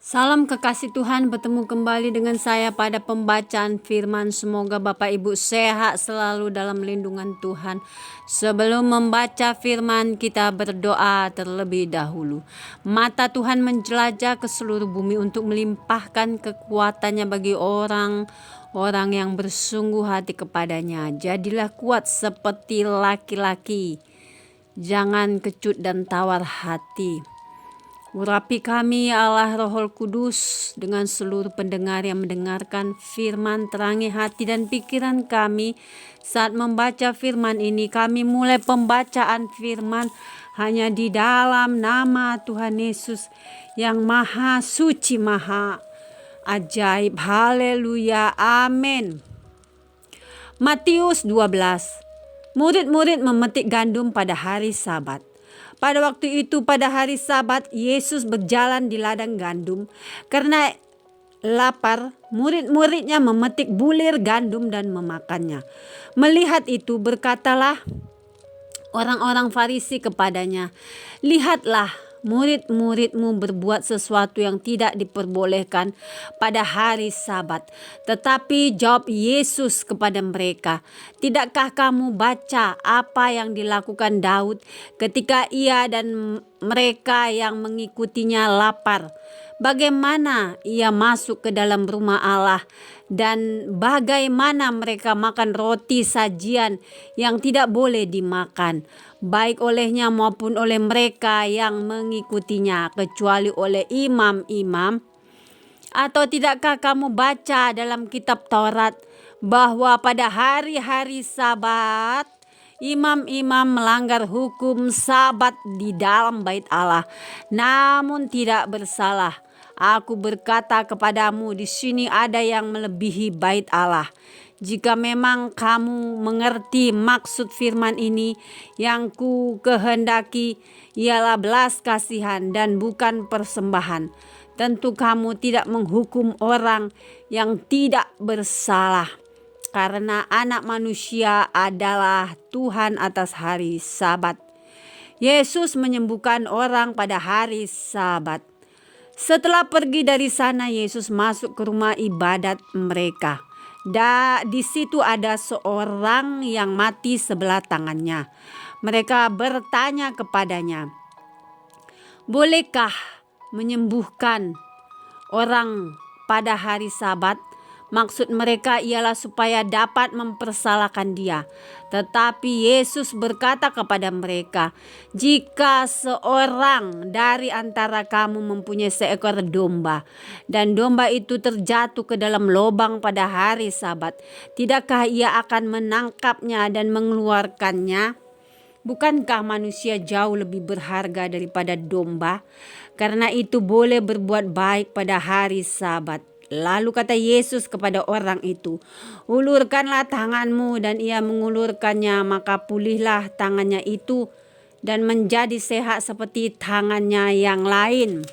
Salam kekasih Tuhan, bertemu kembali dengan saya pada pembacaan firman. Semoga Bapak Ibu sehat selalu dalam lindungan Tuhan. Sebelum membaca firman, kita berdoa terlebih dahulu. Mata Tuhan menjelajah ke seluruh bumi untuk melimpahkan kekuatannya bagi orang yang bersungguh hati kepadanya. Jadilah kuat seperti laki-laki, jangan kecut dan tawar hati. Urapi kami ya Allah Roh Kudus, dengan seluruh pendengar yang mendengarkan firman. Terangi hati dan pikiran kami saat membaca firman ini. Kami mulai pembacaan firman hanya di dalam nama Tuhan Yesus yang maha suci, maha ajaib. Haleluya, amin. Matius 12. Murid-murid memetik gandum pada hari Sabat. Pada waktu itu, pada hari Sabat, Yesus berjalan di ladang gandum. Karena lapar, murid-muridnya memetik bulir gandum dan memakannya. Melihat itu, berkatalah orang-orang Farisi kepadanya, "Lihatlah, murid-muridmu berbuat sesuatu yang tidak diperbolehkan pada hari Sabat." Tetapi jawab Yesus kepada mereka, "Tidakkah kamu baca apa yang dilakukan Daud ketika ia dan mereka yang mengikutinya lapar? Bagaimana ia masuk ke dalam rumah Allah dan bagaimana mereka makan roti sajian yang tidak boleh dimakan, baik olehnya maupun oleh mereka yang mengikutinya, kecuali oleh imam-imam? Atau tidakkah kamu baca dalam kitab Taurat bahwa pada hari-hari Sabat imam-imam melanggar hukum Sabat di dalam bait Allah, namun tidak bersalah? Aku berkata kepadamu, di sini ada yang melebihi bait Allah. Jika memang kamu mengerti maksud firman ini, yang ku kehendaki ialah belas kasihan dan bukan persembahan, tentu kamu tidak menghukum orang yang tidak bersalah, karena Anak Manusia adalah Tuhan atas hari Sabat." Yesus menyembuhkan orang pada hari Sabat. Setelah pergi dari sana, Yesus masuk ke rumah ibadat mereka. Di situ ada seorang yang mati sebelah tangannya. Mereka bertanya kepadanya, "Bolehkah menyembuhkan orang pada hari Sabat?" Maksud mereka ialah supaya dapat mempersalahkan dia. Tetapi Yesus berkata kepada mereka, "Jika seorang dari antara kamu mempunyai seekor domba, dan domba itu terjatuh ke dalam lubang pada hari Sabat, tidakkah ia akan menangkapnya dan mengeluarkannya? Bukankah manusia jauh lebih berharga daripada domba? Karena itu boleh berbuat baik pada hari Sabat." Lalu kata Yesus kepada orang itu, "Ulurkanlah tanganmu." Dan ia mengulurkannya, maka pulihlah tangannya itu dan menjadi sehat seperti tangannya yang lain.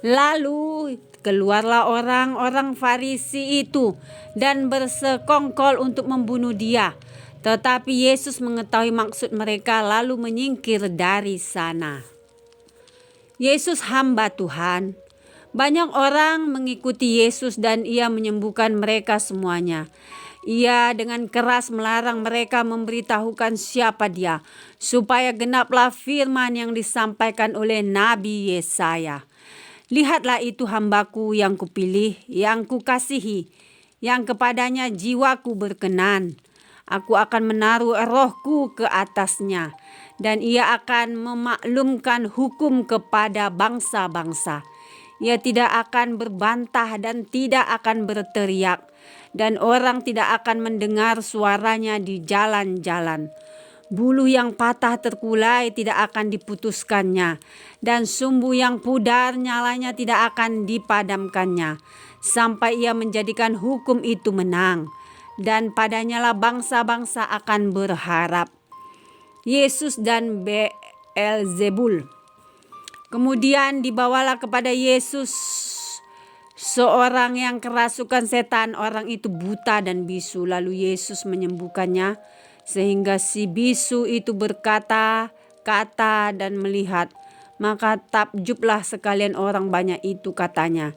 Lalu keluarlah orang-orang Farisi itu dan bersekongkol untuk membunuh dia. Tetapi Yesus mengetahui maksud mereka, lalu menyingkir dari sana. Yesus hamba Tuhan. Banyak orang mengikuti Yesus dan ia menyembuhkan mereka semuanya. Ia dengan keras melarang mereka memberitahukan siapa dia, supaya genaplah firman yang disampaikan oleh Nabi Yesaya. "Lihatlah, itu hambaku yang kupilih, yang kukasihi, yang kepadanya jiwaku berkenan. Aku akan menaruh rohku ke atasnya, dan ia akan memaklumkan hukum kepada bangsa-bangsa. Ia tidak akan berbantah dan tidak akan berteriak, dan orang tidak akan mendengar suaranya di jalan-jalan. Bulu yang patah terkulai tidak akan diputuskannya, dan sumbu yang pudar nyalanya tidak akan dipadamkannya, sampai ia menjadikan hukum itu menang, dan padanyalah bangsa-bangsa akan berharap." Yesus dan Beelzebul. Kemudian dibawalah kepada Yesus seorang yang kerasukan setan. Orang itu buta dan bisu. Lalu Yesus menyembuhkannya, sehingga si bisu itu berkata-kata dan melihat. Maka takjublah sekalian orang banyak itu, katanya,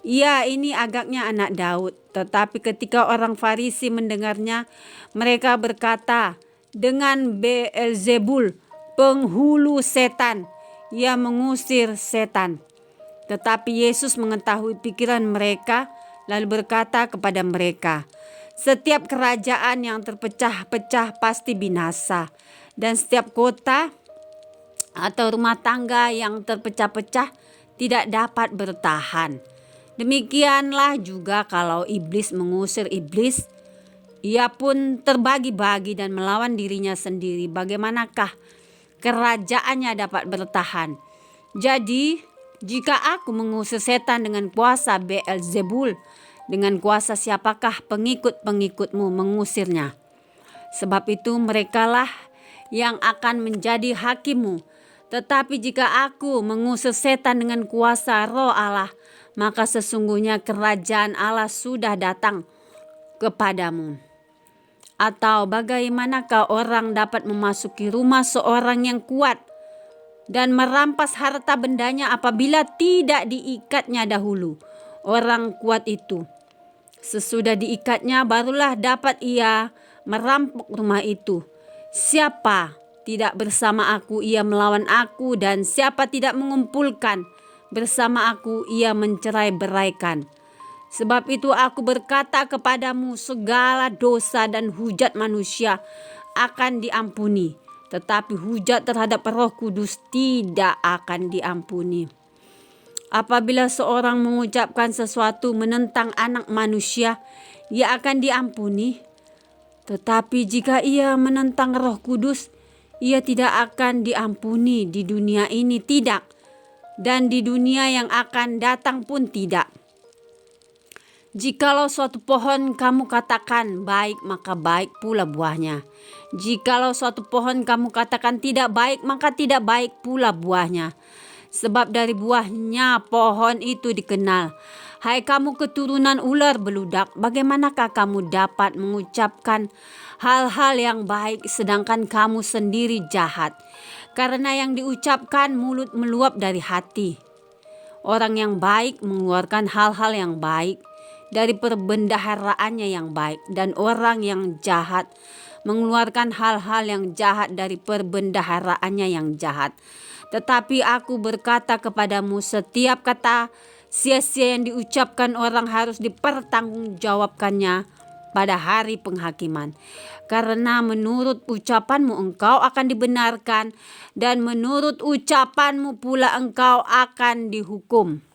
"Ia ini agaknya anak Daud." Tetapi ketika orang Farisi mendengarnya, mereka berkata, "Dengan Beelzebul, penghulu setan, ia mengusir setan." Tetapi Yesus mengetahui pikiran mereka, lalu berkata kepada mereka, "Setiap kerajaan yang terpecah-pecah pasti binasa, dan setiap kota atau rumah tangga yang terpecah-pecah tidak dapat bertahan. Demikianlah juga kalau iblis mengusir iblis, ia pun terbagi-bagi dan melawan dirinya sendiri. Bagaimanakah kerajaannya dapat bertahan? Jadi, jika aku mengusir setan dengan kuasa Beelzebul, dengan kuasa siapakah pengikut-pengikutmu mengusirnya? Sebab itu merekalah yang akan menjadi hakimmu. Tetapi jika aku mengusir setan dengan kuasa Roh Allah, maka sesungguhnya kerajaan Allah sudah datang kepadamu. Atau bagaimanakah orang dapat memasuki rumah seorang yang kuat dan merampas harta bendanya apabila tidak diikatnya dahulu orang kuat itu? Sesudah diikatnya barulah dapat ia merampok rumah itu. Siapa tidak bersama aku, ia melawan aku, dan siapa tidak mengumpulkan bersama aku, ia mencerai-beraikan. Sebab itu aku berkata kepadamu, segala dosa dan hujat manusia akan diampuni, tetapi hujat terhadap Roh Kudus tidak akan diampuni. Apabila seorang mengucapkan sesuatu menentang Anak Manusia, ia akan diampuni. Tetapi jika ia menentang Roh Kudus, ia tidak akan diampuni di dunia ini, tidak, dan di dunia yang akan datang pun tidak. Jikalau suatu pohon kamu katakan baik, maka baik pula buahnya. Jikalau suatu pohon kamu katakan tidak baik, maka tidak baik pula buahnya. Sebab dari buahnya pohon itu dikenal. Hai kamu keturunan ular beludak, bagaimanakah kamu dapat mengucapkan hal-hal yang baik sedangkan kamu sendiri jahat? Karena yang diucapkan mulut meluap dari hati. Orang yang baik mengeluarkan hal-hal yang baik dari perbendaharaannya yang baik, dan orang yang jahat mengeluarkan hal-hal yang jahat dari perbendaharaannya yang jahat. Tetapi aku berkata kepadamu, setiap kata sia-sia yang diucapkan orang harus dipertanggungjawabkannya pada hari penghakiman. Karena menurut ucapanmu engkau akan dibenarkan, dan menurut ucapanmu pula engkau akan dihukum.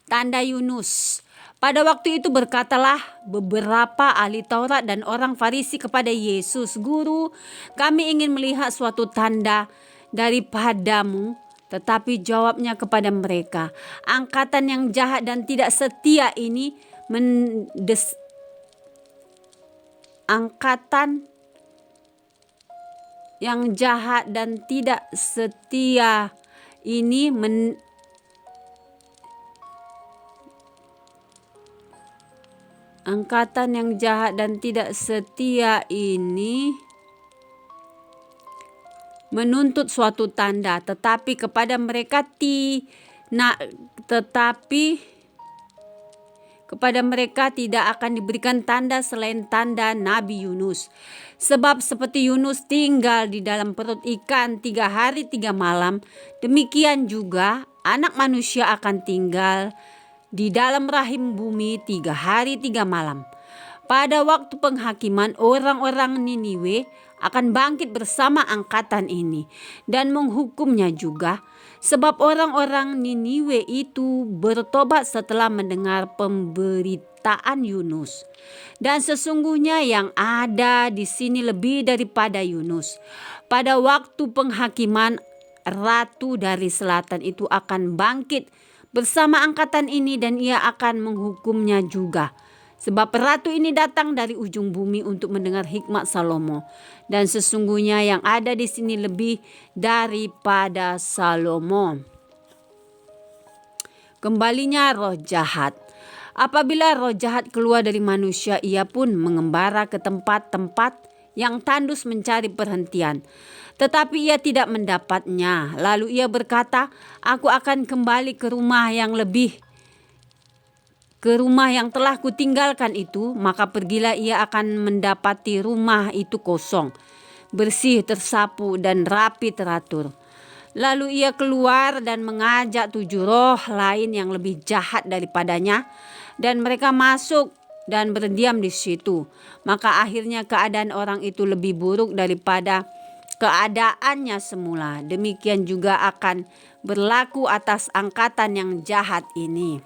Tanda Yunus. Pada waktu itu berkatalah beberapa ahli Taurat dan orang Farisi kepada Yesus, "Guru, kami ingin melihat suatu tanda daripadamu." Tetapi jawabnya kepada mereka, "Angkatan yang jahat dan tidak setia ini angkatan yang jahat dan tidak setia ini angkatan yang jahat dan tidak setia ini menuntut suatu tanda, tetapi kepada mereka tidak akan diberikan tanda selain tanda Nabi Yunus. Sebab seperti Yunus tinggal di dalam perut ikan 3 hari 3 malam, demikian juga Anak Manusia akan tinggal di dalam rahim bumi 3 hari 3 malam. Pada waktu penghakiman, orang-orang Niniwe akan bangkit bersama angkatan ini dan menghukumnya juga. Sebab orang-orang Niniwe itu bertobat setelah mendengar pemberitaan Yunus. Dan sesungguhnya yang ada di sini lebih daripada Yunus. Pada waktu penghakiman, ratu dari selatan itu akan bangkit bersama angkatan ini dan ia akan menghukumnya juga. Sebab ratu ini datang dari ujung bumi untuk mendengar hikmat Salomo. Dan sesungguhnya yang ada di sini lebih daripada Salomo. Kembalinya roh jahat. Apabila roh jahat keluar dari manusia, ia pun mengembara ke tempat-tempat yang tandus mencari perhentian. Tetapi ia tidak mendapatnya. Lalu ia berkata, aku akan kembali ke rumah yang telah kutinggalkan itu. Maka pergilah, ia akan mendapati rumah itu kosong, bersih, tersapu, dan rapi teratur. Lalu ia keluar dan mengajak 7 roh lain yang lebih jahat daripadanya, dan mereka masuk dan berdiam di situ. Maka akhirnya keadaan orang itu lebih buruk daripada keadaannya semula. Demikian juga akan berlaku atas angkatan yang jahat ini.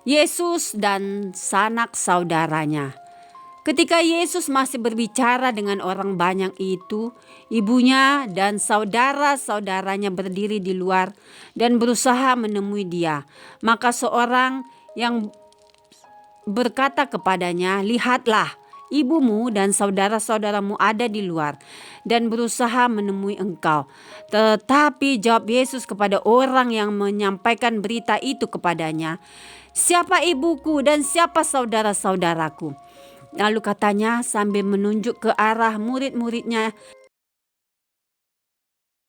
Yesus dan sanak saudaranya. Ketika Yesus masih berbicara dengan orang banyak itu, ibunya dan saudara-saudaranya berdiri di luar dan berusaha menemui dia. Maka seorang yang berkata kepadanya, lihatlah, ibumu dan saudara-saudaramu ada di luar dan berusaha menemui engkau. Tetapi jawab Yesus kepada orang yang menyampaikan berita itu kepadanya, siapa ibuku dan siapa saudara-saudaraku? Lalu katanya sambil menunjuk ke arah murid-muridnya,